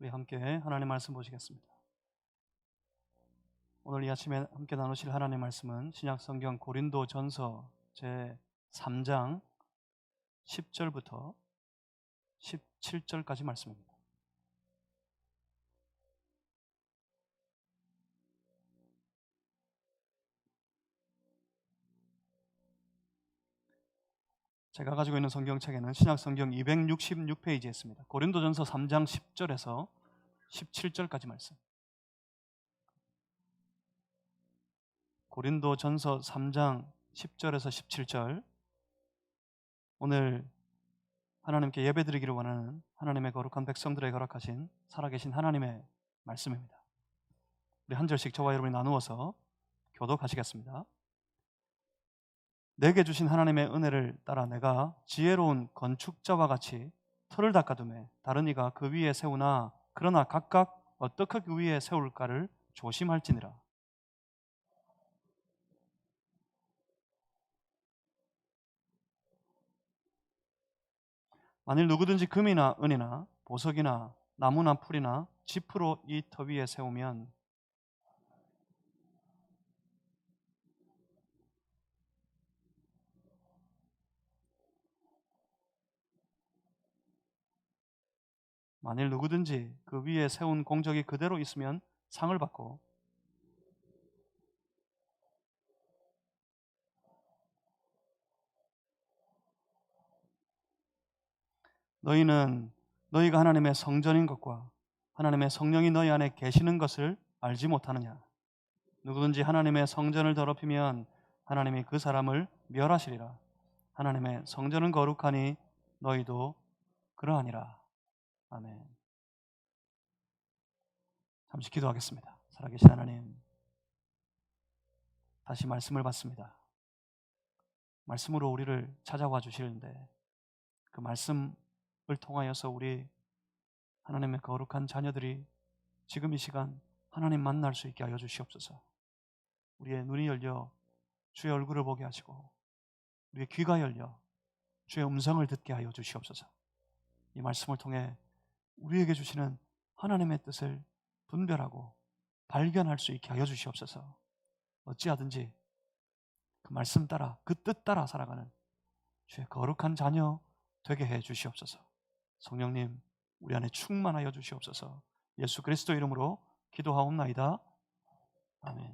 우리 함께 하나님의 말씀 보시겠습니다. 오늘 이 아침에 함께 나누실 하나님의 말씀은 신약성경 고린도전서 제3장 10절부터 17절까지 말씀입니다. 제가 가지고 있는 성경책에는 신약성경 266페이지에 있습니다. 고린도전서 3장 10절에서 17절까지 말씀. 고린도전서 3장 10절에서 17절. 오늘 하나님께 예배드리기를 원하는 하나님의 거룩한 백성들에게 허락하신 살아계신 하나님의 말씀입니다. 우리 한 절씩 저와 여러분이 나누어서 교독하시겠습니다. 내게 주신 하나님의 은혜를 따라 내가 지혜로운 건축자와 같이 틀을 닦아두매 다른 이가 그 위에 세우나 그러나 각각 어떻게 그 위에 세울까를 조심할지니라. 만일 누구든지 금이나 은이나 보석이나 나무나 풀이나 짚으로 이 터 위에 세우면 만일 누구든지 그 위에 세운 공적이 그대로 있으면 상을 받고 너희는 너희가 하나님의 성전인 것과 하나님의 성령이 너희 안에 계시는 것을 알지 못하느냐. 누구든지 하나님의 성전을 더럽히면 하나님이 그 사람을 멸하시리라. 하나님의 성전은 거룩하니 너희도 그러하니라. 아멘. 잠시 기도하겠습니다. 살아계신 하나님, 다시 말씀을 받습니다. 말씀으로 우리를 찾아와 주시는데 그 말씀을 통하여서 우리 하나님의 거룩한 자녀들이 지금 이 시간 하나님 만날 수 있게 하여 주시옵소서. 우리의 눈이 열려 주의 얼굴을 보게 하시고 우리의 귀가 열려 주의 음성을 듣게 하여 주시옵소서. 이 말씀을 통해 우리에게 주시는 하나님의 뜻을 분별하고 발견할 수 있게 하여 주시옵소서. 어찌하든지 그 말씀 따라 그 뜻 따라 살아가는 주의 거룩한 자녀 되게 해 주시옵소서. 성령님 우리 안에 충만하여 주시옵소서. 예수 그리스도 이름으로 기도하옵나이다. 아멘.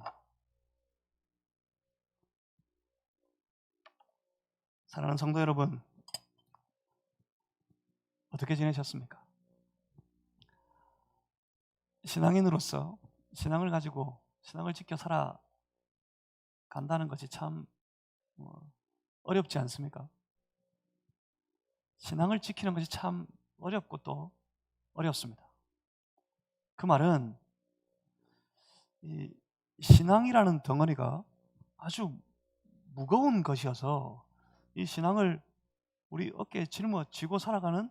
사랑하는 성도 여러분, 어떻게 지내셨습니까? 신앙인으로서 신앙을 가지고 신앙을 지켜 살아간다는 것이 참 어렵지 않습니까? 신앙을 지키는 것이 참 어렵고 또 어렵습니다. 그 말은 이 신앙이라는 덩어리가 아주 무거운 것이어서 이 신앙을 우리 어깨에 짊어지고 살아가는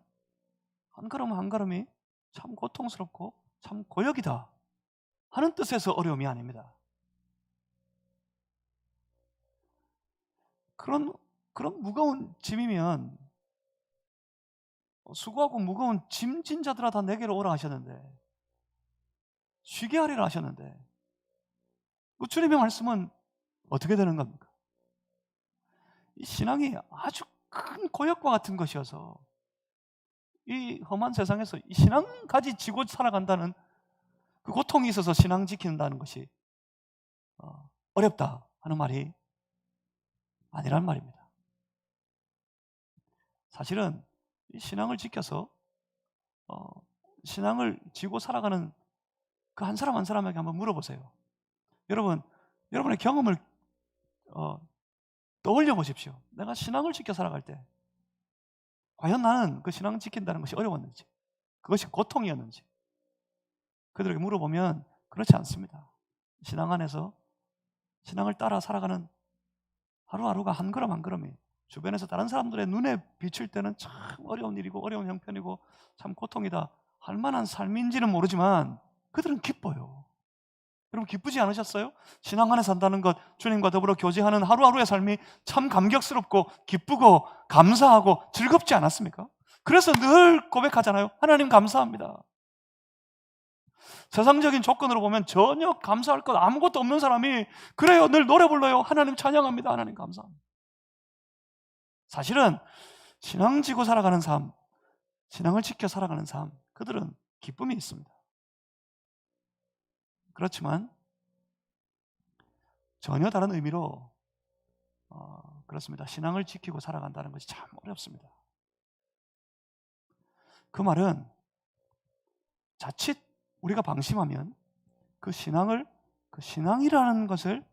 한 걸음 한 걸음이 참 고통스럽고 참 고역이다 하는 뜻에서 어려움이 아닙니다. 그런 무거운 짐이면 수고하고 무거운 짐진 자들아 다 내게로 오라 하셨는데 쉬게 하리라 하셨는데 그 주님의 말씀은 어떻게 되는 겁니까? 이 신앙이 아주 큰 고역과 같은 것이어서 이 험한 세상에서 이 신앙까지 지고 살아간다는 그 고통이 있어서 신앙 지킨다는 것이 어렵다 하는 말이 아니란 말입니다. 사실은 이 신앙을 지켜서 신앙을 지고 살아가는 그 한 사람 한 사람에게 한번 물어보세요. 여러분의 경험을 떠올려 보십시오. 내가 신앙을 지켜 살아갈 때 과연 나는 그 신앙 지킨다는 것이 어려웠는지, 그것이 고통이었는지 그들에게 물어보면 그렇지 않습니다. 신앙 안에서 신앙을 따라 살아가는 하루하루가 한 걸음 한 걸음이 주변에서 다른 사람들의 눈에 비칠 때는 참 어려운 일이고 어려운 형편이고 참 고통이다 할 만한 삶인지는 모르지만 그들은 기뻐요. 여러분 기쁘지 않으셨어요? 신앙 안에 산다는 것, 주님과 더불어 교제하는 하루하루의 삶이 참 감격스럽고 기쁘고 감사하고 즐겁지 않았습니까? 그래서 늘 고백하잖아요. 하나님 감사합니다. 세상적인 조건으로 보면 전혀 감사할 것 아무것도 없는 사람이 그래요, 늘 노래 불러요, 하나님 찬양합니다, 하나님 감사합니다. 사실은 신앙 지고 살아가는 삶, 신앙을 지켜 살아가는 삶, 그들은 기쁨이 있습니다. 그렇지만 전혀 다른 의미로 그렇습니다. 신앙을 지키고 살아간다는 것이 참 어렵습니다. 그 말은 자칫 우리가 방심하면 그 신앙이라는 것을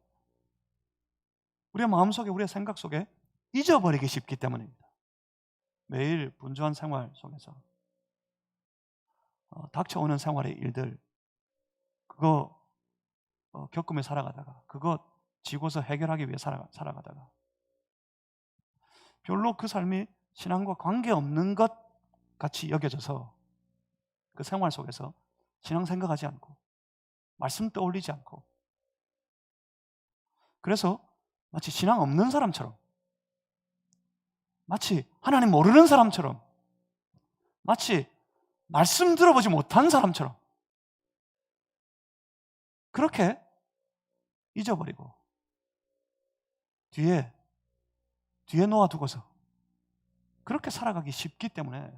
우리의 마음속에, 우리의 생각 속에 잊어버리기 쉽기 때문입니다. 매일 분주한 생활 속에서 닥쳐오는 생활의 일들, 그거 겪으며 살아가다가, 그거 지고서 해결하기 위해 살아가다가 별로 그 삶이 신앙과 관계없는 것 같이 여겨져서 그 생활 속에서 신앙 생각하지 않고 말씀 떠올리지 않고, 그래서 마치 신앙 없는 사람처럼, 마치 하나님 모르는 사람처럼, 마치 말씀 들어보지 못한 사람처럼 그렇게 잊어버리고 뒤에 놓아두고서 그렇게 살아가기 쉽기 때문에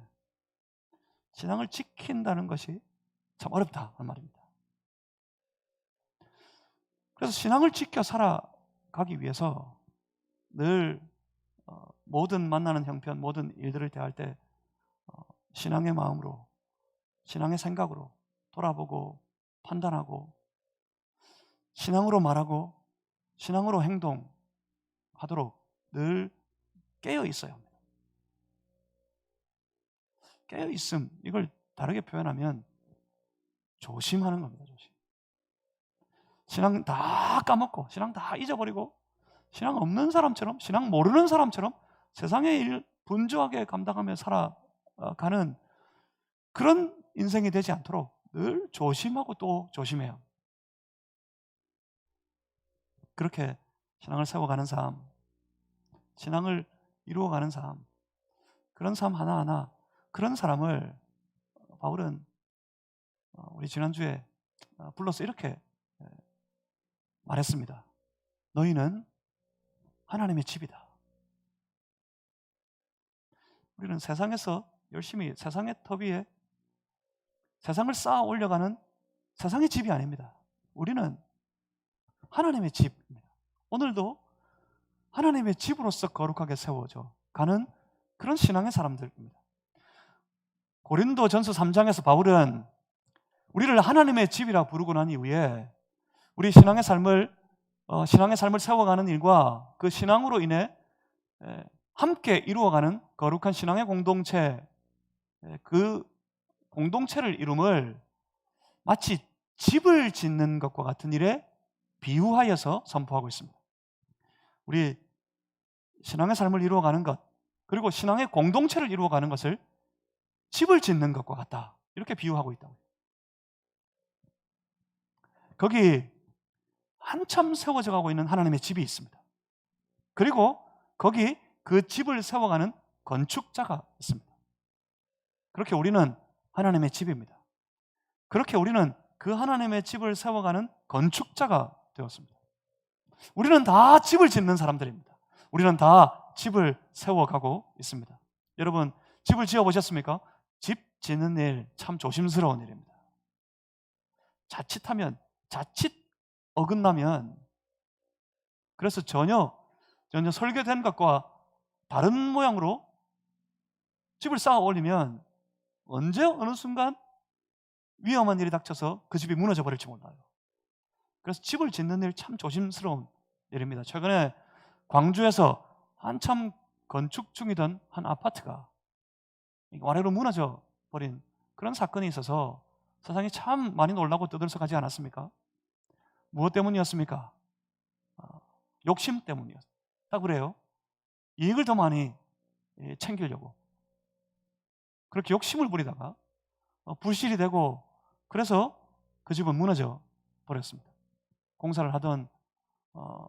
신앙을 지킨다는 것이 참 어렵다 는 말입니다. 그래서 신앙을 지켜 살아가기 위해서 늘 모든 만나는 형편, 모든 일들을 대할 때 신앙의 마음으로, 신앙의 생각으로 돌아보고 판단하고 신앙으로 말하고 신앙으로 행동하도록 늘 깨어 있어야 합니다. 깨어 있음, 이걸 다르게 표현하면 조심하는 겁니다. 조심. 신앙 다 까먹고 신앙 다 잊어버리고 신앙 없는 사람처럼, 신앙 모르는 사람처럼 세상의 일 분주하게 감당하며 살아가는 그런 인생이 되지 않도록 늘 조심하고 또 조심해요. 그렇게 신앙을 세워가는 삶, 신앙을 이루어가는 삶, 그런 삶 하나하나, 그런 사람을 바울은 우리 지난주에 불러서 이렇게 말했습니다. 너희는 하나님의 집이다. 우리는 세상에서 열심히 세상의 터 위에 세상을 쌓아 올려가는 세상의 집이 아닙니다. 우리는 하나님의 집입니다. 오늘도 하나님의 집으로서 거룩하게 세워져 가는 그런 신앙의 사람들입니다. 고린도전서 3장에서 바울은 우리를 하나님의 집이라 부르고 난 이후에 우리 신앙의 삶을 세워가는 일과 그 신앙으로 인해 함께 이루어가는 거룩한 신앙의 공동체, 그 공동체를 이룸을 마치 집을 짓는 것과 같은 일에 비유하여서 선포하고 있습니다. 우리 신앙의 삶을 이루어가는 것, 그리고 신앙의 공동체를 이루어가는 것을 집을 짓는 것과 같다, 이렇게 비유하고 있다고요. 거기 한참 세워져 가고 있는 하나님의 집이 있습니다. 그리고 거기 그 집을 세워가는 건축자가 있습니다. 그렇게 우리는 하나님의 집입니다. 그렇게 우리는 그 하나님의 집을 세워가는 건축자가 되었습니다. 우리는 다 집을 짓는 사람들입니다. 우리는 다 집을 세워가고 있습니다. 여러분, 집을 지어보셨습니까? 집 짓는 일 참 조심스러운 일입니다. 자칫 어긋나면, 그래서 전혀 설계된 것과 다른 모양으로 집을 쌓아 올리면 언제 어느 순간 위험한 일이 닥쳐서 그 집이 무너져 버릴지 몰라요. 그래서 집을 짓는 일 참 조심스러운 일입니다. 최근에 광주에서 한참 건축 중이던 한 아파트가 와래로 무너져 버린 그런 사건이 있어서 세상이 참 많이 놀라고 떠들썩하지 않았습니까? 무엇 때문이었습니까? 욕심 때문이었어요. 다 그래요. 이익을 더 많이 챙기려고 그렇게 욕심을 부리다가 불실이 되고, 그래서 그 집은 무너져 버렸습니다. 공사를 하던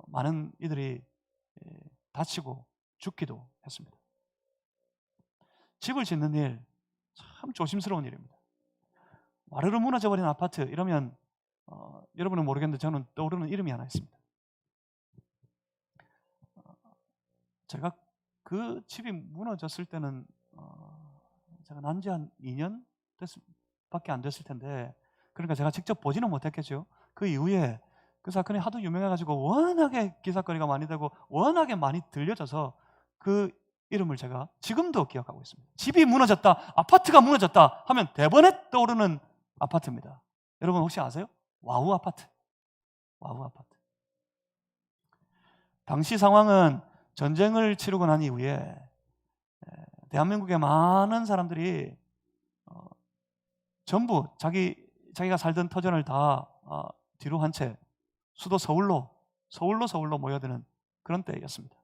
많은 이들이 다치고 죽기도 했습니다. 집을 짓는 일 참 조심스러운 일입니다. 와르르 무너져버린 아파트 이러면 여러분은 모르겠는데 저는 떠오르는 이름이 하나 있습니다. 제가 그 집이 무너졌을 때는 제가 난 지 한 2년 밖에 안 됐을 텐데, 그러니까 제가 직접 보지는 못했겠죠. 그 이후에 그 사건이 하도 유명해가지고 워낙에 기사거리가 많이 되고 워낙에 많이 들려져서 그 이름을 제가 지금도 기억하고 있습니다. 집이 무너졌다, 아파트가 무너졌다 하면 대번에 떠오르는 아파트입니다. 여러분 혹시 아세요? 와우 아파트. 와우 아파트. 당시 상황은 전쟁을 치르고 난 이후에 대한민국의 많은 사람들이 전부 자기가 살던 터전을 다 뒤로 한 채 수도 서울로 모여드는 그런 때였습니다.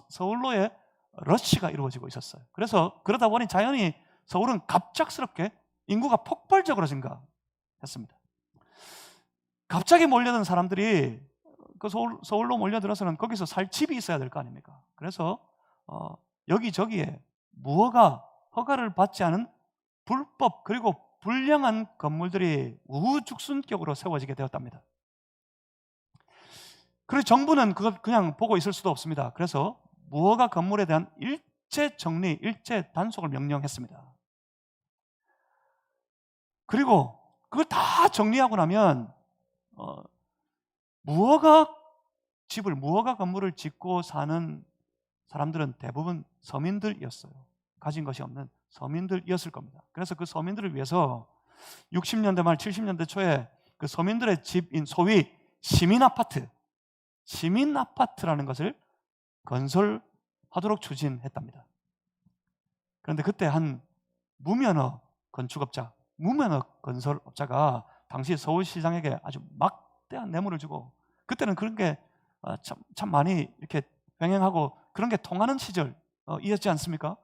서울로의 러시가 이루어지고 있었어요. 그래서 그러다 보니 자연히 서울은 갑작스럽게 인구가 폭발적으로 증가했습니다. 갑자기 몰려든 사람들이 그 서울로 몰려들어서는 거기서 살 집이 있어야 될 거 아닙니까? 그래서 여기저기에 무허가 허가를 받지 않은 불법 그리고 불량한 건물들이 우후죽순격으로 세워지게 되었답니다. 그래서 정부는 그걸 그냥 보고 있을 수도 없습니다. 그래서 무허가 건물에 대한 일제 정리, 일제 단속을 명령했습니다. 그리고 그걸 다 정리하고 나면 무허가 건물을 짓고 사는 사람들은 대부분 서민들이었어요. 가진 것이 없는 서민들이었을 겁니다. 그래서 그 서민들을 위해서 60년대 말 70년대 초에 그 서민들의 집인 소위 시민 아파트라는 것을 건설하도록 추진했답니다. 그런데 그때 한 무면허 건설업자가 당시 서울시장에게 아주 막대한 뇌물을 주고, 그때는 그런 게 참 많이 이렇게 병행하고 그런 게 통하는 시절이었지 않습니까?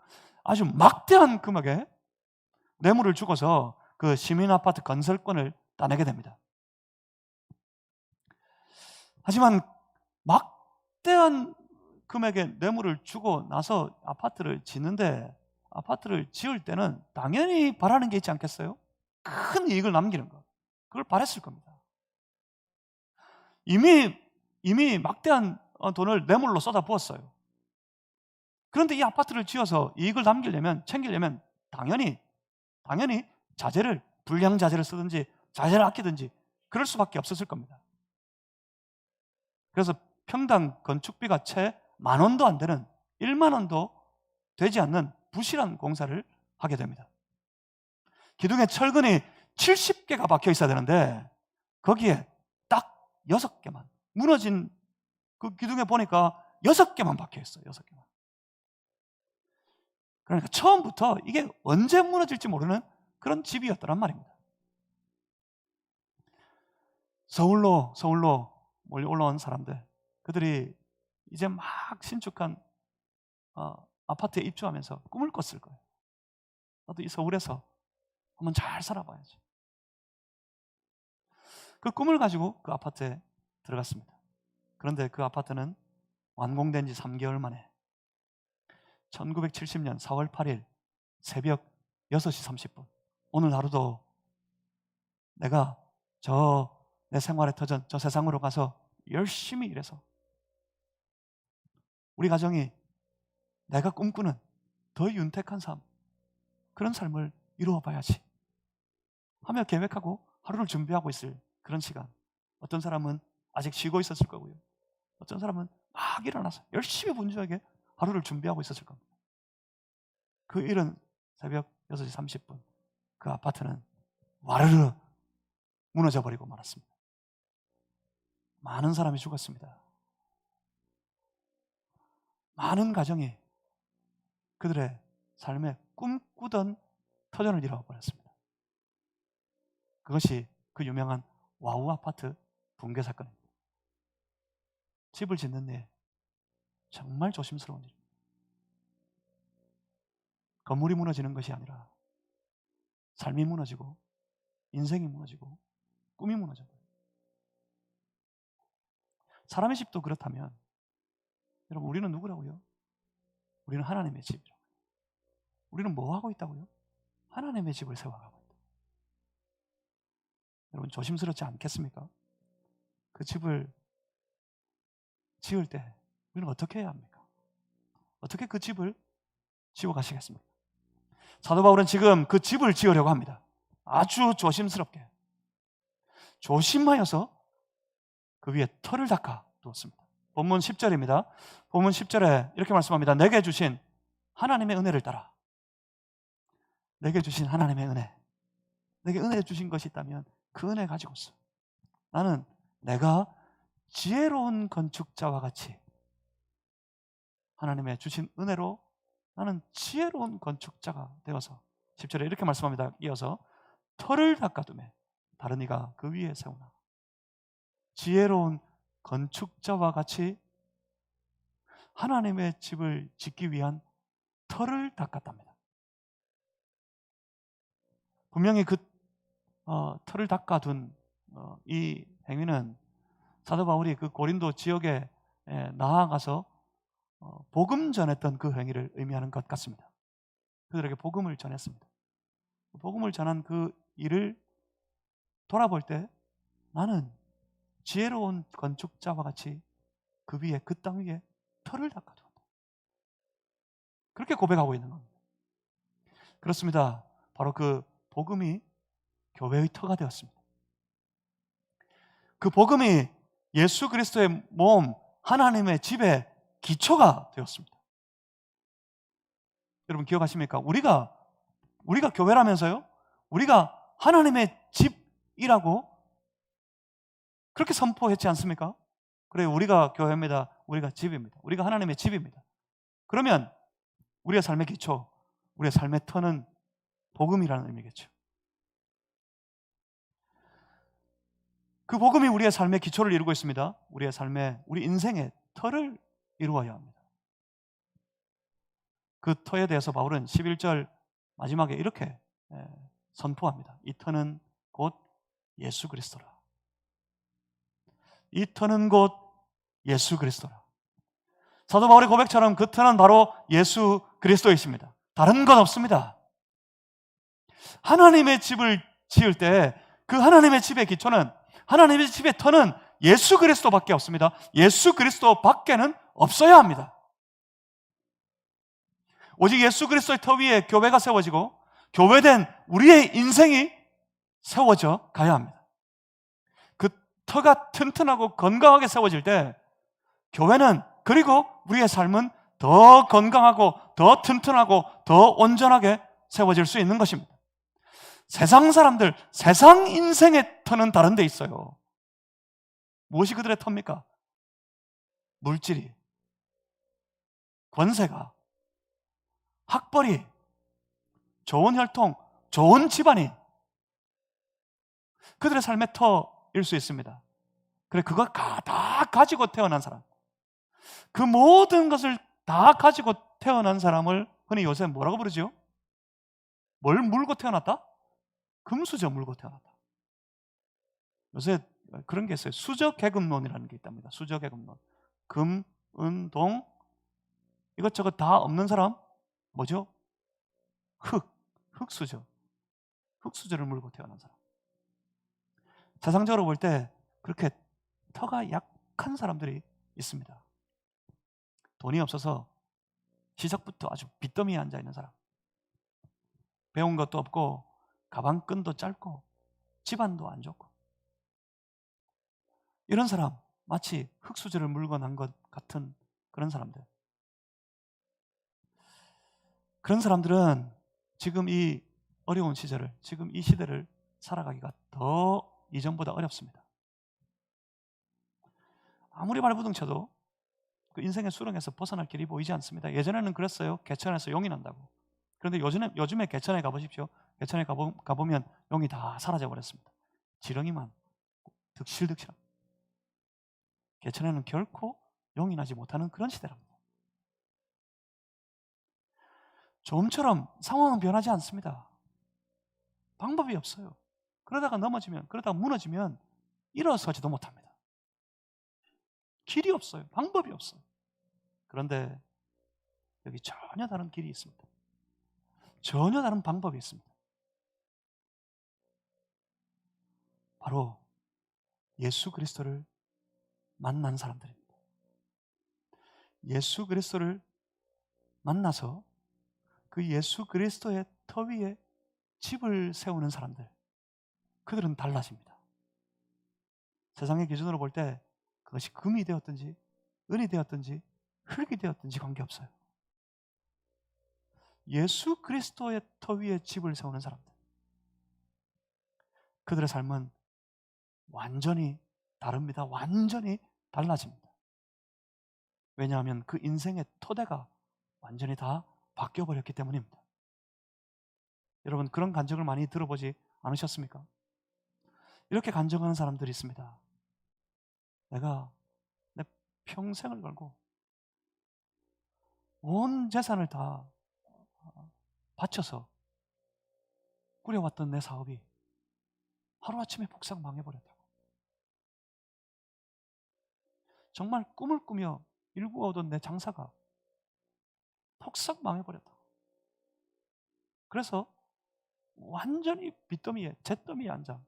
아주 막대한 금액의 뇌물을 주고서 그 시민 아파트 건설권을 따내게 됩니다. 하지만 막대한 금액의 뇌물을 주고 나서 아파트를 지을 때는 당연히 바라는 게 있지 않겠어요? 큰 이익을 남기는 것. 그걸 바랬을 겁니다. 이미 막대한 돈을 뇌물로 쏟아부었어요. 그런데 이 아파트를 지어서 이익을 챙기려면 당연히 불량 자재를 쓰든지 자재를 아끼든지 그럴 수밖에 없었을 겁니다. 그래서 평당 건축비가 채 10,000원도 안 되는, 10,000원도 되지 않는 부실한 공사를 하게 됩니다. 기둥에 철근이 70개가 박혀 있어야 되는데 거기에 딱 6개만, 무너진 그 기둥에 보니까 6개만 박혀 있어요. 6개만. 그러니까 처음부터 이게 언제 무너질지 모르는 그런 집이었더란 말입니다. 서울로 몰려 올라온 사람들, 그들이 이제 막 신축한 아파트에 입주하면서 꿈을 꿨을 거예요. 나도 이 서울에서 한번 잘 살아봐야지. 그 꿈을 가지고 그 아파트에 들어갔습니다. 그런데 그 아파트는 완공된 지 3개월 만에 1970년 4월 8일 새벽 6시 30분, 오늘 하루도 내가 내 생활의 터전 저 세상으로 가서 열심히 일해서 우리 가정이 내가 꿈꾸는 더 윤택한 삶, 그런 삶을 이루어 봐야지 하며 계획하고 하루를 준비하고 있을 그런 시간, 어떤 사람은 아직 쉬고 있었을 거고요, 어떤 사람은 막 일어나서 열심히 분주하게 하루를 준비하고 있었을 겁니다. 그 일은 새벽 6시 30분 그 아파트는 와르르 무너져 버리고 말았습니다. 많은 사람이 죽었습니다. 많은 가정이 그들의 삶에 꿈꾸던 터전을 잃어버렸습니다. 그것이 그 유명한 와우 아파트 붕괴 사건입니다. 집을 짓는 데 정말 조심스러운 일입니다. 건물이 무너지는 것이 아니라 삶이 무너지고 인생이 무너지고 꿈이 무너져요. 사람의 집도 그렇다면 여러분, 우리는 누구라고요? 우리는 하나님의 집이라고요. 우리는 뭐 하고 있다고요? 하나님의 집을 세워가고 있다. 여러분 조심스럽지 않겠습니까? 그 집을 지을 때 우리는 어떻게 해야 합니까? 어떻게 그 집을 지어 가시겠습니까? 사도 바울은 지금 그 집을 지으려고 합니다. 아주 조심스럽게, 조심하여서 그 위에 털을 닦아 두었습니다. 본문 10절입니다. 본문 10절에 이렇게 말씀합니다. 내게 주신 하나님의 은혜를 따라. 내게 주신 하나님의 은혜. 내게 은혜 주신 것이 있다면 그 은혜 가지고서 나는 내가 지혜로운 건축자와 같이 하나님의 주신 은혜로 나는 지혜로운 건축자가 되어서 10절에 이렇게 말씀합니다. 이어서 털을 닦아두매 다른 이가 그 위에 세우나. 지혜로운 건축자와 같이 하나님의 집을 짓기 위한 털을 닦았답니다. 분명히 그 털을 닦아둔 이 행위는 사도 바울이 그 고린도 지역에 나아가서 복음 전했던 그 행위를 의미하는 것 같습니다. 그들에게 복음을 전했습니다. 복음을 전한 그 일을 돌아볼 때 나는 지혜로운 건축자와 같이 그 위에, 그 땅 위에 털을 닦아두었다. 그렇게 고백하고 있는 겁니다. 그렇습니다. 바로 그 복음이 교회의 터가 되었습니다. 그 복음이 예수 그리스도의 몸, 하나님의 집의 기초가 되었습니다. 여러분 기억하십니까? 우리가 교회라면서요? 우리가 하나님의 집이라고 그렇게 선포했지 않습니까? 그래, 우리가 교회입니다. 우리가 집입니다. 우리가 하나님의 집입니다. 그러면 우리의 삶의 기초, 우리의 삶의 터는 복음이라는 의미겠죠. 그 복음이 우리의 삶의 기초를 이루고 있습니다. 우리 인생의 터를 이루어야 합니다. 그 터에 대해서 바울은 11절 마지막에 이렇게 선포합니다. 이 터는 곧 예수 그리스도라. 이 터는 곧 예수 그리스도라. 사도 바울의 고백처럼 그 터는 바로 예수 그리스도이십니다. 다른 건 없습니다. 하나님의 집을 지을 때 그 하나님의 집의 기초는, 하나님의 집의 터는 예수 그리스도밖에 없습니다. 예수 그리스도 밖에는 없어야 합니다. 오직 예수 그리스도의 터 위에 교회가 세워지고 교회된 우리의 인생이 세워져 가야 합니다. 그 터가 튼튼하고 건강하게 세워질 때 교회는, 그리고 우리의 삶은 더 건강하고 더 튼튼하고 더 온전하게 세워질 수 있는 것입니다. 세상 사람들, 세상 인생의 터는 다른 데 있어요. 무엇이 그들의 터입니까? 물질이, 권세가, 학벌이, 좋은 혈통, 좋은 집안이 그들의 삶의 터일 수 있습니다. 그래, 그걸 다 가지고 태어난 사람, 그 모든 것을 다 가지고 태어난 사람을 흔히 요새 뭐라고 부르죠? 뭘 물고 태어났다? 금수저 물고 태어났다. 요새 그런 게 있어요. 수저계급론이라는 게 있답니다. 수저계급론. 금, 은, 동 이것저것 다 없는 사람 뭐죠? 흙수저. 흙수저를 물고 태어난 사람. 세상적으로 볼 때 그렇게 터가 약한 사람들이 있습니다. 돈이 없어서 시작부터 아주 빚더미에 앉아있는 사람, 배운 것도 없고 가방끈도 짧고 집안도 안 좋고, 이런 사람, 마치 흙수저를 물고 난 것 같은 그런 사람들. 그런 사람들은 지금 이 어려운 시절을, 지금 이 시대를 살아가기가 더 이전보다 어렵습니다. 아무리 발버둥 쳐도 그 인생의 수렁에서 벗어날 길이 보이지 않습니다. 예전에는 그랬어요. 개천에서 용이 난다고. 그런데 요즘에 개천에 가보십시오. 개천에 가보면 용이 다 사라져버렸습니다. 지렁이만 득실득실. 개천에는 결코 용이 나지 못하는 그런 시대랍니다. 좀처럼 상황은 변하지 않습니다. 방법이 없어요. 그러다가 넘어지면, 그러다가 무너지면 일어서지도 못합니다. 길이 없어요. 방법이 없어요. 그런데 여기 전혀 다른 길이 있습니다. 전혀 다른 방법이 있습니다. 바로 예수 그리스도를 만난 사람들입니다. 예수 그리스도를 만나서 그 예수 그리스도의 터 위에 집을 세우는 사람들, 그들은 달라집니다. 세상의 기준으로 볼 때 그것이 금이 되었든지 은이 되었든지 흙이 되었든지 관계없어요. 예수 그리스도의 터 위에 집을 세우는 사람들, 그들의 삶은 완전히 다릅니다. 완전히 달라집니다. 왜냐하면 그 인생의 토대가 완전히 다 바뀌어버렸기 때문입니다. 여러분, 그런 간증을 많이 들어보지 않으셨습니까? 이렇게 간증하는 사람들이 있습니다. 내가 내 평생을 걸고 온 재산을 다 바쳐서 꾸려왔던 내 사업이 하루아침에 폭삭 망해버렸다고. 정말 꿈을 꾸며 일구어오던 내 장사가 폭삭 망해버렸다고. 그래서 완전히 빚더미에, 잿더미에 앉아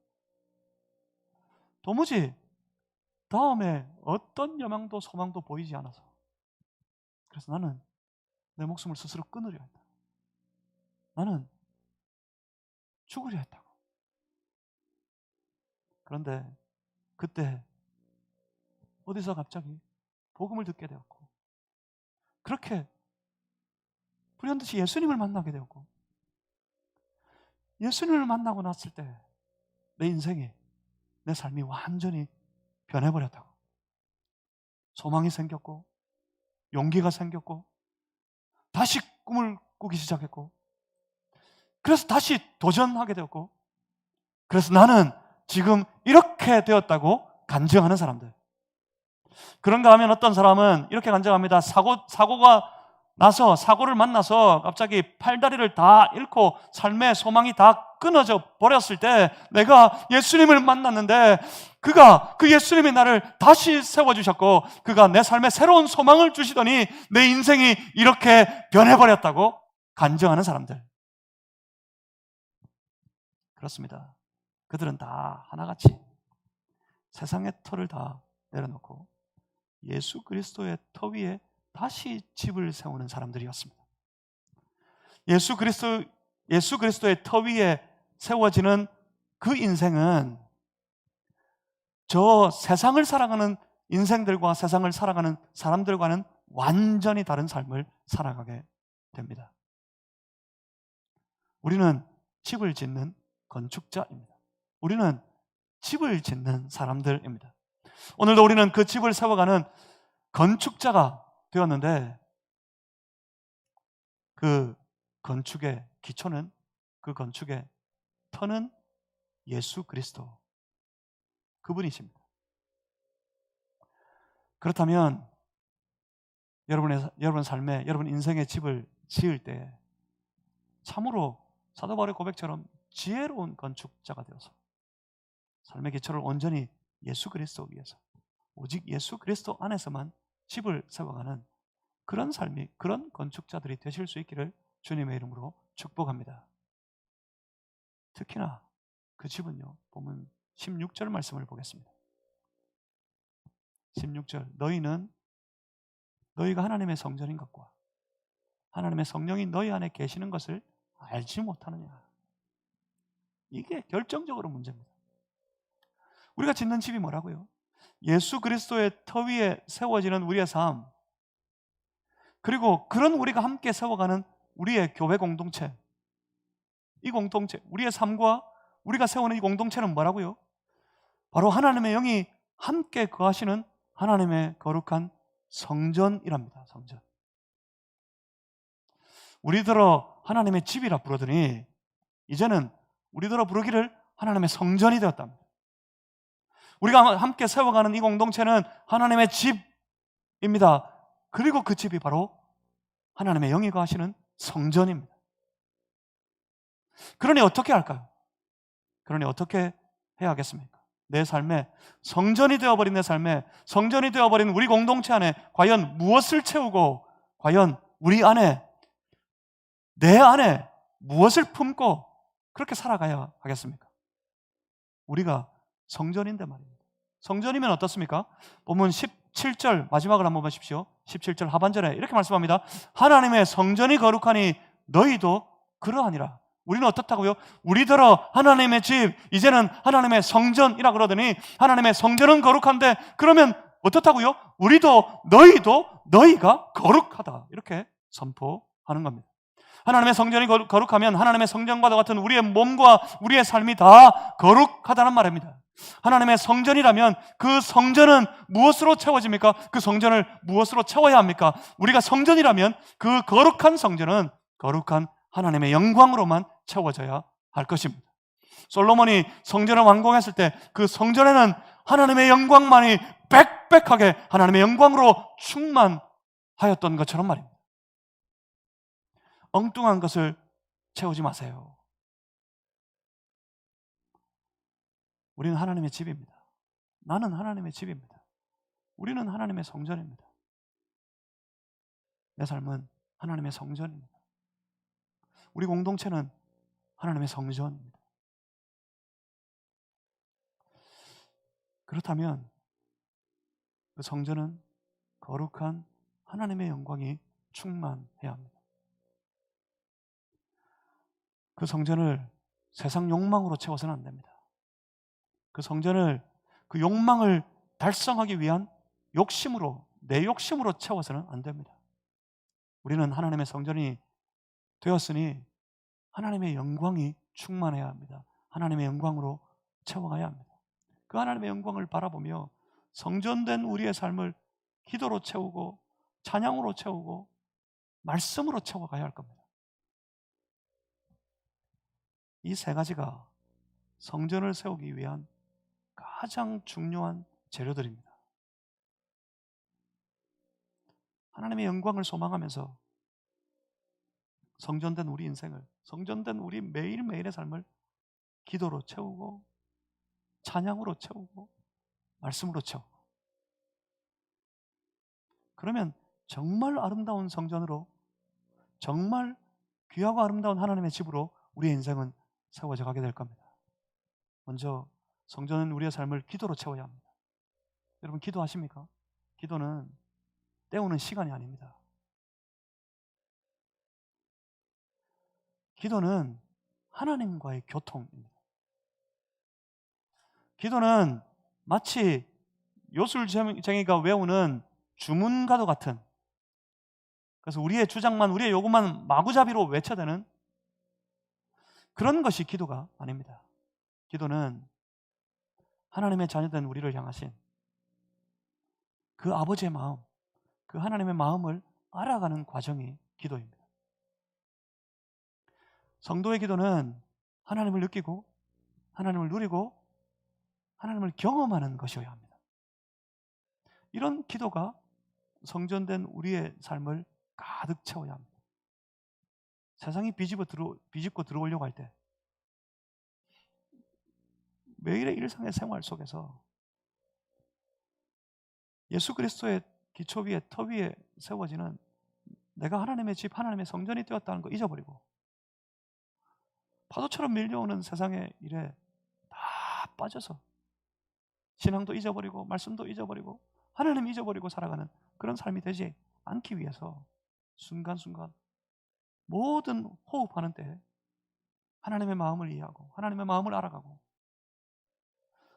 도무지 다음에 어떤 여망도 소망도 보이지 않아서, 그래서 나는 내 목숨을 스스로 끊으려 했다. 나는 죽으려 했다고. 그런데 그때 어디서 갑자기 복음을 듣게 되었고, 그렇게 불현듯이 예수님을 만나게 되었고, 예수님을 만나고 났을 때 내 인생이, 내 삶이 완전히 변해버렸다고. 소망이 생겼고 용기가 생겼고 다시 꿈을 꾸기 시작했고, 그래서 다시 도전하게 되었고, 그래서 나는 지금 이렇게 되었다고 간증하는 사람들. 그런가 하면 어떤 사람은 이렇게 간증합니다. 사고가 나서, 사고를 만나서 갑자기 팔다리를 다 잃고 삶의 소망이 다 끊어져 버렸을 때 내가 예수님을 만났는데 그 예수님이 나를 다시 세워주셨고 그가 내 삶에 새로운 소망을 주시더니 내 인생이 이렇게 변해버렸다고 간증하는 사람들. 그렇습니다. 그들은 다 하나같이 세상의 터를 다 내려놓고 예수 그리스도의 터 위에 다시 집을 세우는 사람들이었습니다. 예수 그리스도의 터 위에 세워지는 그 인생은 저 세상을 살아가는 인생들과 세상을 살아가는 사람들과는 완전히 다른 삶을 살아가게 됩니다. 우리는 집을 짓는 건축자입니다. 우리는 집을 짓는 사람들입니다. 오늘도 우리는 그 집을 세워가는 건축자가 되었는데, 그 건축의 기초는, 그 건축의 터는 예수 그리스도, 그분이십니다. 그렇다면 여러분 삶에, 여러분 인생의 집을 지을 때 참으로 사도 바울의 고백처럼 지혜로운 건축자가 되어서 삶의 기초를 온전히 예수 그리스도 위에서, 오직 예수 그리스도 안에서만 집을 세워가는 그런 삶이, 그런 건축자들이 되실 수 있기를 주님의 이름으로 축복합니다. 특히나 그 집은요, 보면 16절 말씀을 보겠습니다. 16절, 너희가 하나님의 성전인 것과 하나님의 성령이 너희 안에 계시는 것을 알지 못하느냐. 이게 결정적으로 문제입니다. 우리가 짓는 집이 뭐라고요? 예수 그리스도의 터 위에 세워지는 우리의 삶, 그리고 그런 우리가 함께 세워가는 우리의 교회 공동체, 이 공동체, 우리의 삶과 우리가 세우는 이 공동체는 뭐라고요? 바로 하나님의 영이 함께 거하시는 하나님의 거룩한 성전이랍니다. 성전. 우리들어 하나님의 집이라 부르더니 이제는 우리들어 부르기를 하나님의 성전이 되었답니다. 우리가 함께 세워가는 이 공동체는 하나님의 집입니다. 그리고 그 집이 바로 하나님의 영이 거하시는 성전입니다. 그러니 어떻게 할까요? 그러니 어떻게 해야 하겠습니까? 내 삶에, 성전이 되어버린 내 삶에, 성전이 되어버린 우리 공동체 안에 과연 무엇을 채우고, 과연 우리 안에, 내 안에 무엇을 품고 그렇게 살아가야 하겠습니까? 우리가 성전인데 말입니다. 성전이면 어떻습니까? 본문 17절 마지막을 한번 보십시오. 17절 하반절에 이렇게 말씀합니다. 하나님의 성전이 거룩하니 너희도 그러하니라. 우리는 어떻다고요? 우리더러 하나님의 집, 이제는 하나님의 성전이라 그러더니 하나님의 성전은 거룩한데 그러면 어떻다고요? 우리도 너희도 너희가 거룩하다. 이렇게 선포하는 겁니다. 하나님의 성전이 거룩하면 하나님의 성전과도 같은 우리의 몸과 우리의 삶이 다 거룩하다는 말입니다. 하나님의 성전이라면 그 성전은 무엇으로 채워집니까? 그 성전을 무엇으로 채워야 합니까? 우리가 성전이라면 그 거룩한 성전은 거룩한 하나님의 영광으로만 채워져야 할 것입니다. 솔로몬이 성전을 완공했을 때 그 성전에는 하나님의 영광만이 빽빽하게 하나님의 영광으로 충만하였던 것처럼 말입니다. 엉뚱한 것을 채우지 마세요. 우리는 하나님의 집입니다. 나는 하나님의 집입니다. 우리는 하나님의 성전입니다. 내 삶은 하나님의 성전입니다. 우리 공동체는 하나님의 성전입니다. 그렇다면 그 성전은 거룩한 하나님의 영광이 충만해야 합니다. 그 성전을 세상 욕망으로 채워서는 안 됩니다. 그 성전을 그 욕망을 달성하기 위한 욕심으로, 내 욕심으로 채워서는 안 됩니다. 우리는 하나님의 성전이 되었으니 하나님의 영광이 충만해야 합니다. 하나님의 영광으로 채워가야 합니다. 그 하나님의 영광을 바라보며 성전된 우리의 삶을 기도로 채우고 찬양으로 채우고 말씀으로 채워가야 할 겁니다. 이 세 가지가 성전을 세우기 위한 가장 중요한 재료들입니다. 하나님의 영광을 소망하면서 성전된 우리 인생을, 성전된 우리 매일매일의 삶을 기도로 채우고 찬양으로 채우고 말씀으로 채우고, 그러면 정말 아름다운 성전으로, 정말 귀하고 아름다운 하나님의 집으로 우리의 인생은 세워져 가게 될 겁니다. 먼저 성전은 우리의 삶을 기도로 채워야 합니다. 여러분 기도하십니까? 기도는 때우는 시간이 아닙니다. 기도는 하나님과의 교통입니다. 기도는 마치 요술쟁이가 외우는 주문과도 같은, 그래서 우리의 주장만, 우리의 요구만 마구잡이로 외쳐대는 그런 것이 기도가 아닙니다. 기도는 하나님의 자녀된 우리를 향하신 그 아버지의 마음, 그 하나님의 마음을 알아가는 과정이 기도입니다. 성도의 기도는 하나님을 느끼고 하나님을 누리고 하나님을 경험하는 것이어야 합니다. 이런 기도가 성전된 우리의 삶을 가득 채워야 합니다. 세상이 비집고 들어오려고 할 때 매일의 일상의 생활 속에서 예수 그리스도의 기초 위에, 터 위에 세워지는 내가 하나님의 집, 하나님의 성전이 되었다는 거 잊어버리고 파도처럼 밀려오는 세상의 일에 다 빠져서 신앙도 잊어버리고 말씀도 잊어버리고 하나님 잊어버리고 살아가는 그런 삶이 되지 않기 위해서 순간순간 모든 호흡하는 때 하나님의 마음을 이해하고 하나님의 마음을 알아가고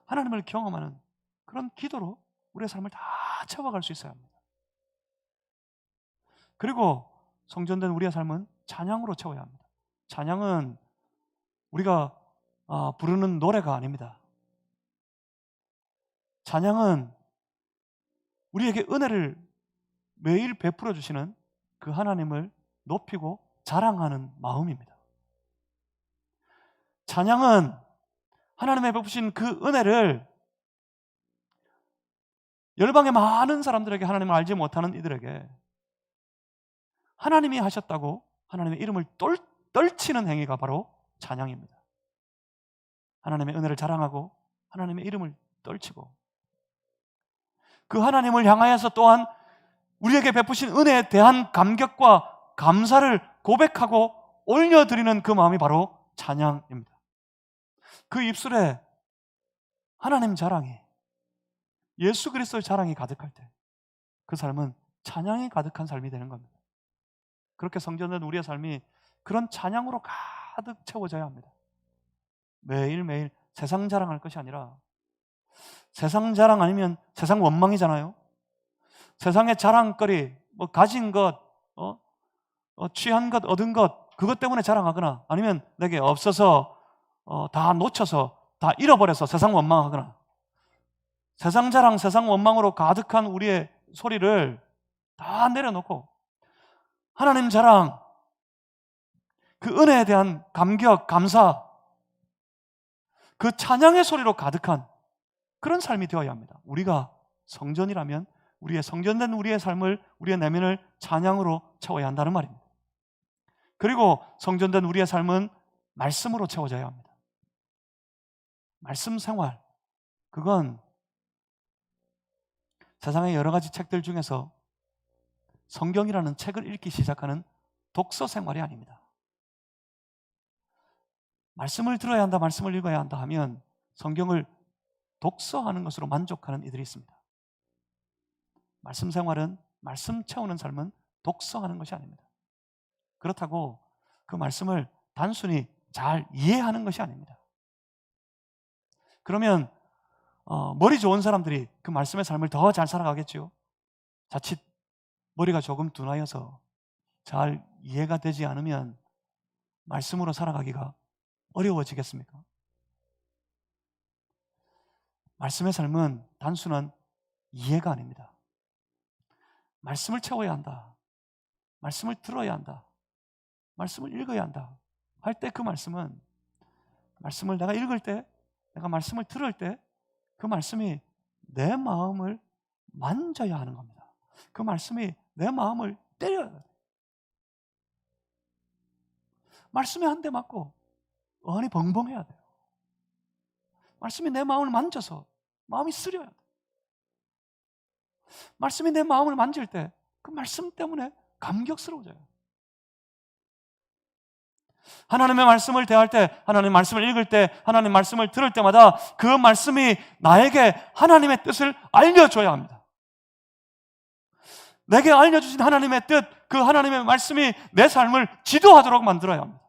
하나님을 경험하는 그런 기도로 우리의 삶을 다 채워갈 수 있어야 합니다. 그리고 성전된 우리의 삶은 찬양으로 채워야 합니다. 찬양은 우리가 부르는 노래가 아닙니다. 찬양은 우리에게 은혜를 매일 베풀어 주시는 그 하나님을 높이고 자랑하는 마음입니다. 찬양은 하나님의 베푸신 그 은혜를 열방의 많은 사람들에게, 하나님을 알지 못하는 이들에게 하나님이 하셨다고 하나님의 이름을 떨치는 행위가 바로 찬양입니다. 하나님의 은혜를 자랑하고 하나님의 이름을 떨치고 그 하나님을 향하여서 또한 우리에게 베푸신 은혜에 대한 감격과 감사를 고백하고 올려드리는 그 마음이 바로 찬양입니다. 그 입술에 하나님 자랑이, 예수 그리스도의 자랑이 가득할 때 그 삶은 찬양이 가득한 삶이 되는 겁니다. 그렇게 성전된 우리의 삶이 그런 찬양으로 가득 채워져야 합니다. 매일매일 세상 자랑할 것이 아니라, 세상 자랑 아니면 세상 원망이잖아요. 세상의 자랑거리, 뭐 가진 것, 취한 것, 얻은 것, 그것 때문에 자랑하거나, 아니면 내게 없어서 다 놓쳐서 다 잃어버려서 세상 원망하거나, 세상 자랑, 세상 원망으로 가득한 우리의 소리를 다 내려놓고 하나님 자랑, 그 은혜에 대한 감격, 감사, 그 찬양의 소리로 가득한 그런 삶이 되어야 합니다. 우리가 성전이라면 우리의 성전된 우리의 삶을, 우리의 내면을 찬양으로 채워야 한다는 말입니다. 그리고 성전된 우리의 삶은 말씀으로 채워져야 합니다. 말씀 생활, 그건 세상의 여러 가지 책들 중에서 성경이라는 책을 읽기 시작하는 독서 생활이 아닙니다. 말씀을 들어야 한다, 말씀을 읽어야 한다 하면 성경을 독서하는 것으로 만족하는 이들이 있습니다. 말씀 생활은, 말씀 채우는 삶은 독서하는 것이 아닙니다. 그렇다고 그 말씀을 단순히 잘 이해하는 것이 아닙니다. 그러면 머리 좋은 사람들이 그 말씀의 삶을 더 잘 살아가겠죠. 자칫 머리가 조금 둔하여서 잘 이해가 되지 않으면 말씀으로 살아가기가 어려워지겠습니까? 말씀의 삶은 단순한 이해가 아닙니다. 말씀을 채워야 한다, 말씀을 들어야 한다, 말씀을 읽어야 한다 할 때 그 말씀은, 말씀을 내가 읽을 때, 내가 말씀을 들을 때 그 말씀이 내 마음을 만져야 하는 겁니다. 그 말씀이 내 마음을 때려야 돼요. 말씀에 한 대 맞고 어안이 벙벙해야 돼요. 말씀이 내 마음을 만져서 마음이 쓰려야 돼요. 말씀이 내 마음을 만질 때 그 말씀 때문에 감격스러워져요. 하나님의 말씀을 대할 때, 하나님의 말씀을 읽을 때, 하나님의 말씀을 들을 때마다 그 말씀이 나에게 하나님의 뜻을 알려줘야 합니다. 내게 알려주신 하나님의 뜻, 그 하나님의 말씀이 내 삶을 지도하도록 만들어야 합니다.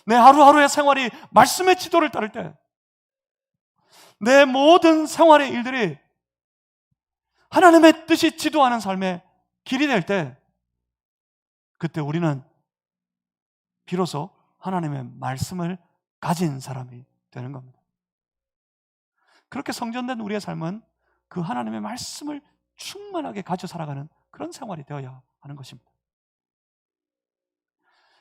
내 하루하루의 생활이 말씀의 지도를 따를 때, 내 모든 생활의 일들이 하나님의 뜻이 지도하는 삶의 길이 될 때, 그때 우리는 비로소 하나님의 말씀을 가진 사람이 되는 겁니다. 그렇게 성전된 우리의 삶은 그 하나님의 말씀을 충만하게 가져 살아가는 그런 생활이 되어야 하는 것입니다.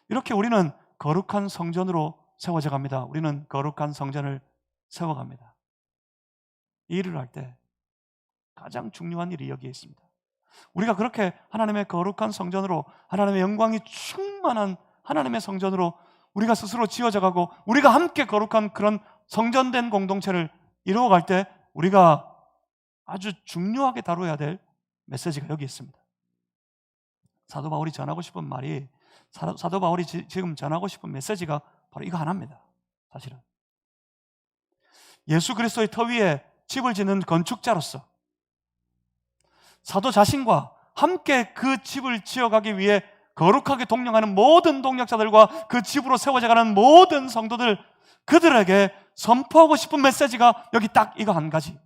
이렇게 우리는 거룩한 성전으로 세워져 갑니다. 우리는 거룩한 성전을 세워갑니다. 이 일을 할 때 가장 중요한 일이 여기에 있습니다. 우리가 그렇게 하나님의 거룩한 성전으로, 하나님의 영광이 충만한 하나님의 성전으로 우리가 스스로 지어져 가고 우리가 함께 거룩한 그런 성전된 공동체를 이루어갈 때 우리가 아주 중요하게 다뤄야 될 메시지가 여기 있습니다. 사도 바울이 전하고 싶은 말이, 사도 바울이 지금 전하고 싶은 메시지가 바로 이거 하나입니다. 사실은 예수 그리스도의 터 위에 집을 짓는 건축자로서 사도 자신과 함께 그 집을 지어가기 위해 거룩하게 동력하는 모든 동력자들과 그 집으로 세워져가는 모든 성도들, 그들에게 선포하고 싶은 메시지가 여기 딱 이거 한 가지.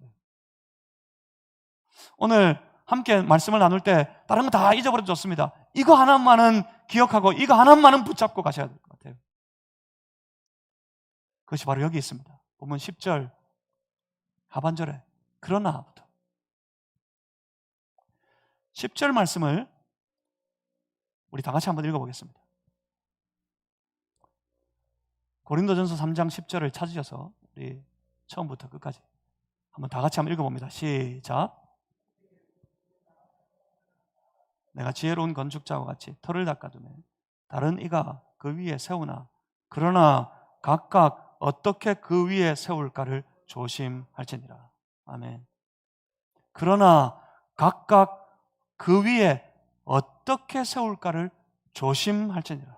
오늘 함께 말씀을 나눌 때 다른 거 다 잊어버려도 좋습니다. 이거 하나만은 기억하고 이거 하나만은 붙잡고 가셔야 될 것 같아요. 그것이 바로 여기 있습니다. 보면 10절 하반절에 그러나부터 10절 말씀을 우리 다 같이 한번 읽어보겠습니다. 고린도전서 3장 10절을 찾으셔서 우리 처음부터 끝까지 한번 다 같이 한번 읽어봅니다. 시작. 내가 지혜로운 건축자와 같이 터를 닦아두매 다른 이가 그 위에 세우나 그러나 각각 어떻게 그 위에 세울까를 조심할지니라. 아멘. 그러나 각각 그 위에 어떻게 세울까를 조심할지니라.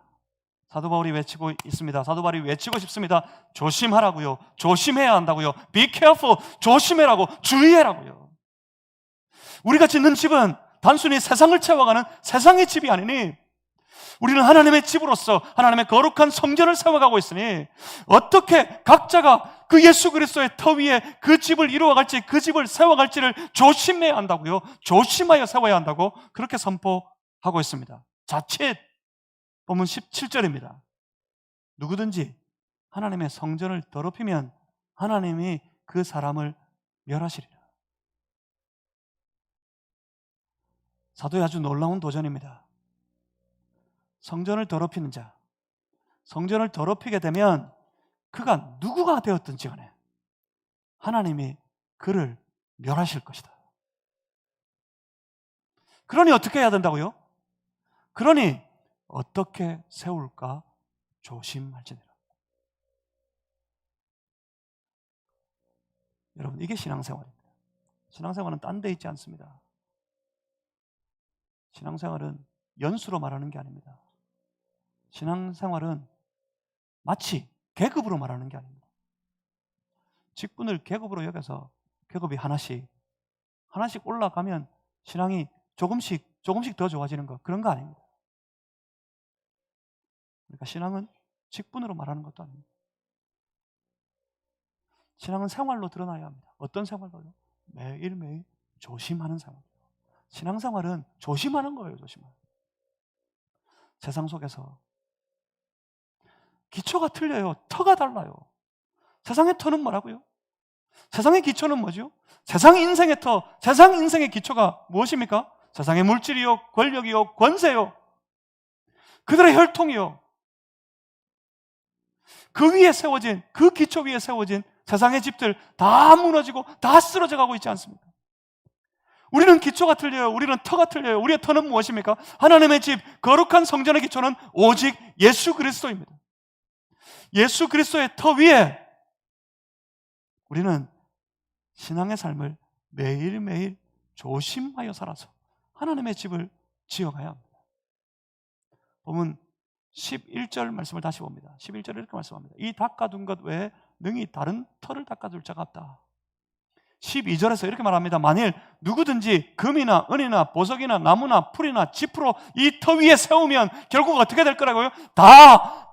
사도 바울이 외치고 있습니다. 사도 바울이 외치고 싶습니다. 조심하라고요. 조심해야 한다고요. Be careful. 조심해라고, 주의해라고요. 우리가 짓는 집은 단순히 세상을 채워가는 세상의 집이 아니니 우리는 하나님의 집으로서 하나님의 거룩한 성전을 세워가고 있으니 어떻게 각자가 그 예수 그리스도의 터 위에 그 집을 이루어갈지, 그 집을 세워갈지를 조심해야 한다고요. 조심하여 세워야 한다고 그렇게 선포하고 있습니다. 자칫 본문 17절입니다. 누구든지 하나님의 성전을 더럽히면 하나님이 그 사람을 멸하시리라. 사도의 아주 놀라운 도전입니다. 성전을 더럽히는 자, 성전을 더럽히게 되면 그가 누구가 되었든지 간에 하나님이 그를 멸하실 것이다. 그러니 어떻게 해야 된다고요? 그러니 어떻게 세울까 조심할지니라. 여러분, 이게 신앙생활입니다. 신앙생활은 딴 데 있지 않습니다. 신앙생활은 연수로 말하는 게 아닙니다. 신앙생활은 마치 계급으로 말하는 게 아닙니다. 직분을 계급으로 여겨서 계급이 하나씩 올라가면 신앙이 조금씩 더 좋아지는 것, 그런 거 아닙니다. 그러니까 신앙은 직분으로 말하는 것도 아닙니다. 신앙은 생활로 드러나야 합니다. 어떤 생활로요? 매일매일 조심하는 생활. 신앙생활은 조심하는 거예요. 조심하는. 세상 속에서 기초가 틀려요. 터가 달라요. 세상의 터는 뭐라고요? 세상의 기초는 뭐죠? 세상 인생의 터, 세상 인생의 기초가 무엇입니까? 세상의 물질이요, 권력이요, 권세요, 그들의 혈통이요, 그 위에 세워진, 그 기초 위에 세워진 세상의 집들 다 무너지고 다 쓰러져 가고 있지 않습니까? 우리는 기초가 틀려요. 우리는 터가 틀려요. 우리의 터는 무엇입니까? 하나님의 집, 거룩한 성전의 기초는 오직 예수 그리스도입니다. 예수 그리스도의 터 위에 우리는 신앙의 삶을 매일매일 조심하여 살아서 하나님의 집을 지어가야 합니다. 보면 11절 말씀을 다시 봅니다. 11절에 이렇게 말씀합니다. 이 닦아둔 것 외에 능히 다른 터를 닦아둘 자가 없다. 12절에서 이렇게 말합니다. 만일 누구든지 금이나 은이나 보석이나 나무나 풀이나 짚으로 이 터 위에 세우면 결국 어떻게 될 거라고요? 다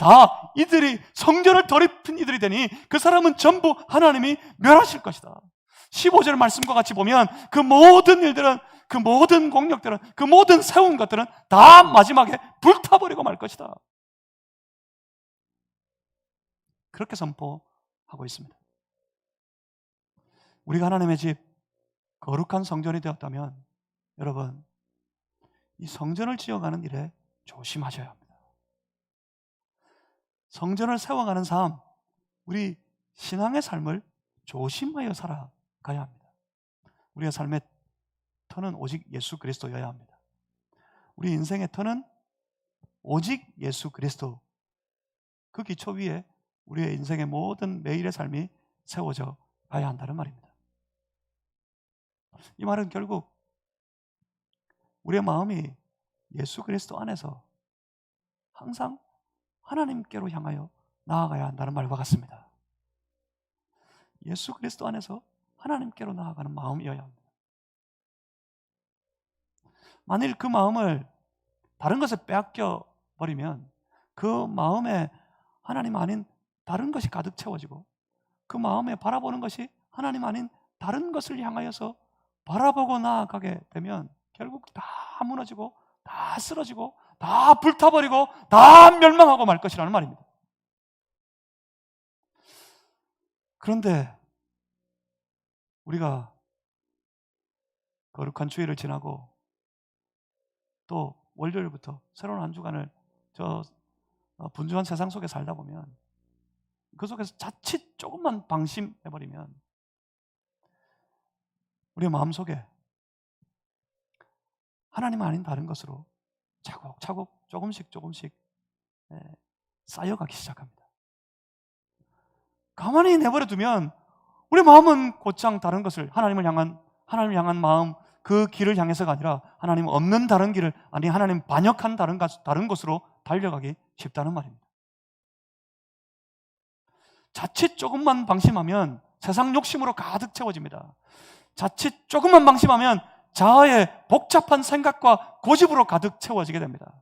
이들이 성전을 더럽힌 이들이 되니 그 사람은 전부 하나님이 멸하실 것이다. 15절 말씀과 같이 보면 그 모든 일들은, 그 모든 공력들은, 그 모든 세운 것들은 다 마지막에 불타버리고 말 것이다. 그렇게 선포하고 있습니다. 우리가 하나님의 집, 거룩한 성전이 되었다면 여러분, 이 성전을 지어가는 일에 조심하셔야 합니다. 성전을 세워가는 삶, 우리 신앙의 삶을 조심하여 살아가야 합니다. 우리의 삶의 터는 오직 예수 그리스도여야 합니다. 우리 인생의 터는 오직 예수 그리스도, 그 기초 위에 우리의 인생의 모든 매일의 삶이 세워져 가야 한다는 말입니다. 이 말은 결국 우리의 마음이 예수 그리스도 안에서 항상 하나님께로 향하여 나아가야 한다는 말과 같습니다. 예수 그리스도 안에서 하나님께로 나아가는 마음이어야 합니다. 만일 그 마음을 다른 것에 빼앗겨 버리면 그 마음에 하나님 아닌 다른 것이 가득 채워지고 그 마음에 바라보는 것이 하나님 아닌 다른 것을 향하여서 바라보고 나아가게 되면 결국 다 무너지고 다 쓰러지고 다 불타버리고 다 멸망하고 말 것이라는 말입니다. 그런데 우리가 거룩한 주일을 지나고 또 월요일부터 새로운 한 주간을 분주한 세상 속에 살다 보면 그 속에서 자칫 조금만 방심해버리면 우리의 마음속에 하나님 아닌 다른 것으로 차곡차곡 조금씩 쌓여가기 시작합니다. 가만히 내버려 두면 우리 마음은 곧장 다른 것을 하나님을 향한 마음, 그 길을 향해서가 아니라 하나님 없는 다른 길을, 아니 하나님 반역한 다른 곳으로 달려가기 쉽다는 말입니다. 자칫 조금만 방심하면 세상 욕심으로 가득 채워집니다. 자칫 조금만 방심하면 자아의 복잡한 생각과 고집으로 가득 채워지게 됩니다.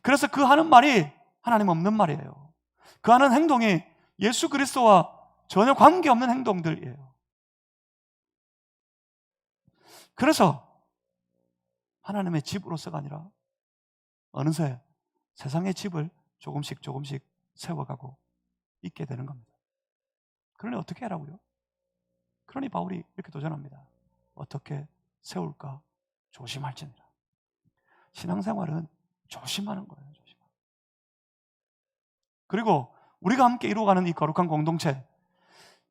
그래서 그 하는 말이 하나님 없는 말이에요. 그 하는 행동이 예수 그리스도와 전혀 관계없는 행동들이에요. 그래서 하나님의 집으로서가 아니라 어느새 세상의 집을 조금씩 세워가고 있게 되는 겁니다. 그러니 어떻게 하라고요? 그러니 바울이 이렇게 도전합니다. 어떻게 세울까 조심할지니라. 신앙생활은 조심하는 거예요. 그리고 우리가 함께 이루어가는 이 거룩한 공동체,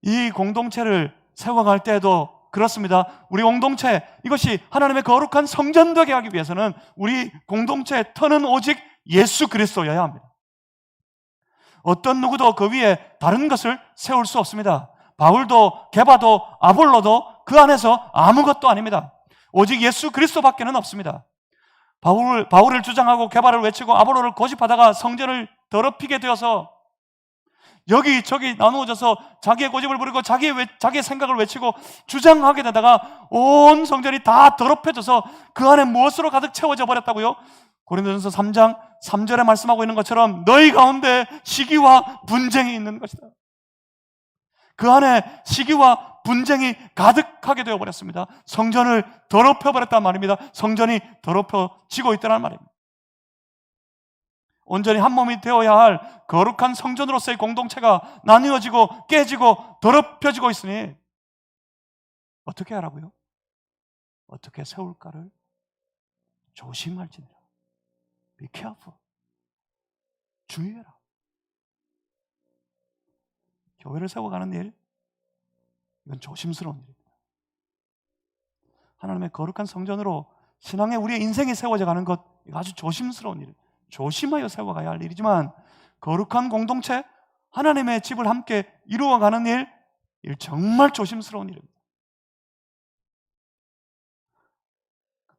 이 공동체를 세워갈 때에도 그렇습니다. 우리 공동체, 이것이 하나님의 거룩한 성전 되게 하기 위해서는 우리 공동체의 터는 오직 예수 그리스도여야 합니다. 어떤 누구도 그 위에 다른 것을 세울 수 없습니다. 바울도 게바도 아볼로도 그 안에서 아무것도 아닙니다. 오직 예수 그리스도밖에는 없습니다. 바울을 주장하고 게바를 외치고 아볼로를 고집하다가 성전을 더럽히게 되어서 여기저기 나누어져서 자기의 고집을 부리고 자기의 생각을 외치고 주장하게 되다가 온 성전이 다 더럽혀져서 그 안에 무엇으로 가득 채워져 버렸다고요? 고린도전서 3장 3절에 말씀하고 있는 것처럼 너희 가운데 시기와 분쟁이 있는 것이다. 그 안에 시기와 분쟁이 가득하게 되어버렸습니다. 성전을 더럽혀버렸단 말입니다. 성전이 더럽혀지고 있다는 말입니다. 온전히 한 몸이 되어야 할 거룩한 성전으로서의 공동체가 나뉘어지고 깨지고 더럽혀지고 있으니 어떻게 하라고요? 어떻게 세울까를 조심할지니라. Be careful. 주의해라. 교회를 세워가는 일, 이건 조심스러운 일입니다. 하나님의 거룩한 성전으로 신앙의 우리의 인생이 세워져 가는 것, 이거 아주 조심스러운 일입니다. 조심하여 세워가야 할 일이지만 거룩한 공동체, 하나님의 집을 함께 이루어가는 일 정말 조심스러운 일입니다.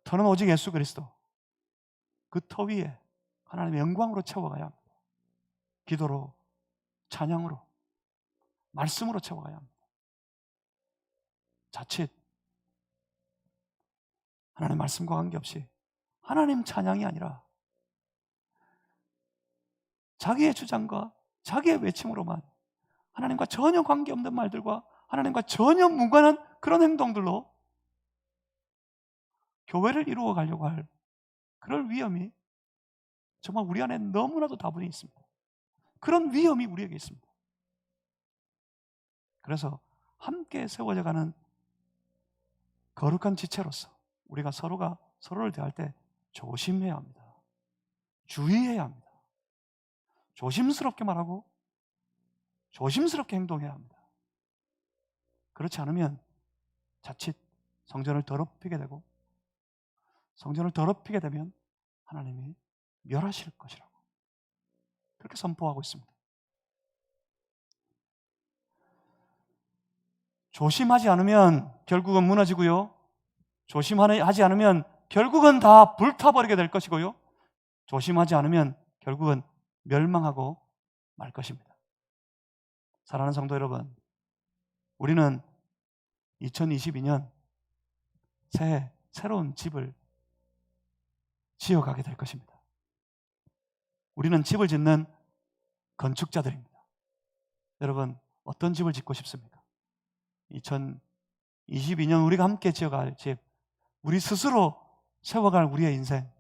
터는 오직 예수 그리스도, 그 터 위에 하나님의 영광으로 채워가야 합니다. 기도로, 찬양으로, 말씀으로 채워가야 합니다. 자칫 하나님 말씀과 관계없이 하나님 찬양이 아니라 자기의 주장과 자기의 외침으로만 하나님과 전혀 관계없는 말들과 하나님과 전혀 무관한 그런 행동들로 교회를 이루어 가려고 할 그럴 위험이 정말 우리 안에 너무나도 다분히 있습니다. 그런 위험이 우리에게 있습니다. 그래서 함께 세워져 가는 거룩한 지체로서 우리가 서로가 서로를 대할 때 조심해야 합니다. 주의해야 합니다. 조심스럽게 말하고 조심스럽게 행동해야 합니다. 그렇지 않으면 자칫 성전을 더럽히게 되고 성전을 더럽히게 되면 하나님이 멸하실 것이라고 그렇게 선포하고 있습니다. 조심하지 않으면 결국은 무너지고요. 조심하지 않으면 결국은 다 불타버리게 될 것이고요. 조심하지 않으면 결국은 멸망하고 말 것입니다. 사랑하는 성도 여러분, 우리는 2022년 새해 새로운 집을 지어가게 될 것입니다. 우리는 집을 짓는 건축자들입니다. 여러분, 어떤 집을 짓고 싶습니까? 2022년 우리가 함께 지어갈 집, 우리 스스로 세워갈 우리의 인생,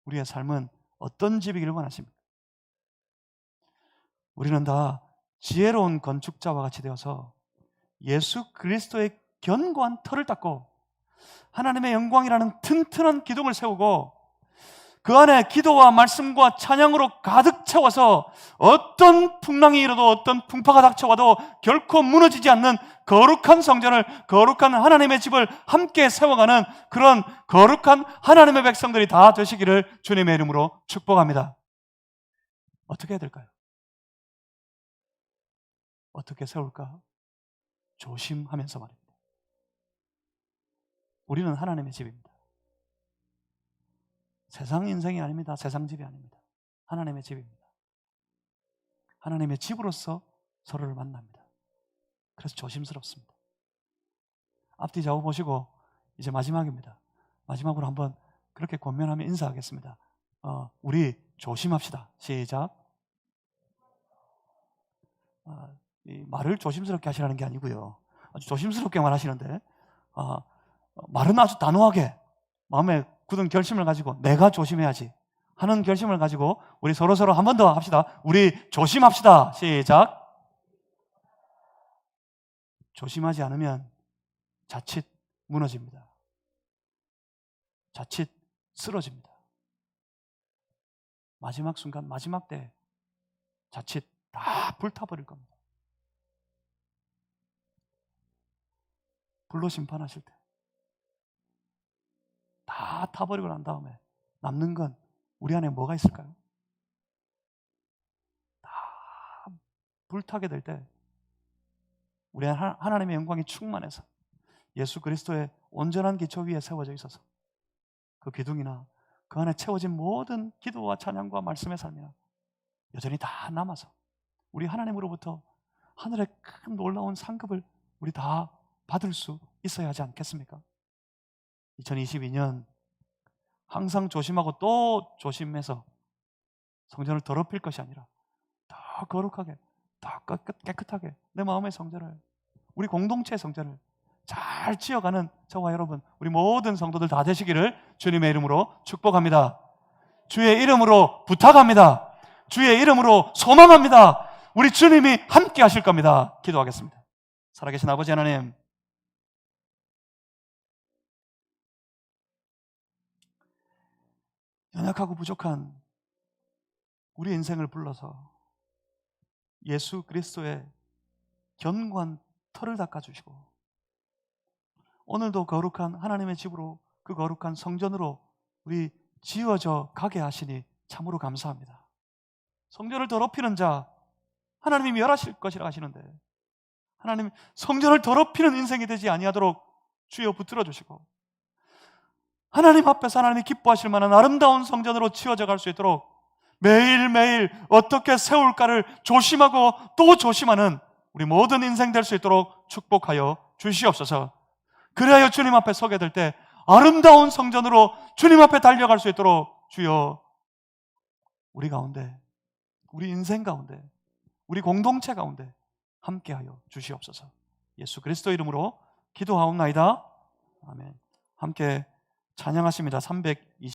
우리의 삶은 어떤 집이기를 원하십니까? 우리는 다 지혜로운 건축자와 같이 되어서 예수 그리스도의 견고한 터를 닦고 하나님의 영광이라는 튼튼한 기둥을 세우고 그 안에 기도와 말씀과 찬양으로 가득 채워서 어떤 풍랑이 일어도 어떤 풍파가 닥쳐와도 결코 무너지지 않는 거룩한 성전을, 거룩한 하나님의 집을 함께 세워가는 그런 거룩한 하나님의 백성들이 다 되시기를 주님의 이름으로 축복합니다. 어떻게 해야 될까요? 어떻게 세울까? 조심하면서 말입니다. 우리는 하나님의 집입니다. 세상 인생이 아닙니다. 세상 집이 아닙니다. 하나님의 집입니다. 하나님의 집으로서 서로를 만납니다. 그래서 조심스럽습니다. 앞뒤 좌우 보시고 이제 마지막입니다. 마지막으로 한번 그렇게 권면하며 인사하겠습니다. 우리 조심합시다. 시작. 이 말을 조심스럽게 하시라는 게 아니고요. 아주 조심스럽게 말하시는데 말은 아주 단호하게 마음에 굳은 결심을 가지고 내가 조심해야지 하는 결심을 가지고 우리 서로서로 한 번 더 합시다. 우리 조심합시다. 시작. 조심하지 않으면 자칫 무너집니다. 자칫 쓰러집니다. 마지막 순간, 마지막 때 자칫 다 불타버릴 겁니다. 불로 심판하실 때 다 타버리고 난 다음에 남는 건 우리 안에 뭐가 있을까요? 다 불타게 될 때 우리 안에 하나님의 영광이 충만해서 예수 그리스도의 온전한 기초 위에 세워져 있어서 그 기둥이나 그 안에 채워진 모든 기도와 찬양과 말씀의 삶이나 여전히 다 남아서 우리 하나님으로부터 하늘의 큰 놀라운 상급을 우리 다 받을 수 있어야 하지 않겠습니까? 2022년 항상 조심하고 또 조심해서 성전을 더럽힐 것이 아니라 더 거룩하게, 더 깨끗하게 내 마음의 성전을, 우리 공동체의 성전을 잘 지어가는 저와 여러분, 우리 모든 성도들 다 되시기를 주님의 이름으로 축복합니다. 주의 이름으로 부탁합니다. 주의 이름으로 소망합니다. 우리 주님이 함께 하실 겁니다. 기도하겠습니다. 살아계신 아버지 하나님, 연약하고 부족한 우리 인생을 불러서 예수 그리스도의 견고한 털을 닦아주시고 오늘도 거룩한 하나님의 집으로, 그 거룩한 성전으로 우리 지어져 가게 하시니 참으로 감사합니다. 성전을 더럽히는 자 하나님이 멸하실 것이라 하시는데 하나님, 성전을 더럽히는 인생이 되지 아니하도록 주여 붙들어 주시고 하나님 앞에서 하나님이 기뻐하실 만한 아름다운 성전으로 지어져 갈 수 있도록 매일매일 어떻게 세울까를 조심하고 또 조심하는 우리 모든 인생 될 수 있도록 축복하여 주시옵소서. 그래야 주님 앞에 서게 될 때 아름다운 성전으로 주님 앞에 달려갈 수 있도록 주여 우리 가운데, 우리 인생 가운데, 우리 공동체 가운데 함께하여 주시옵소서. 예수 그리스도 이름으로 기도하옵나이다. 아멘. 함께 찬양하십니다. 320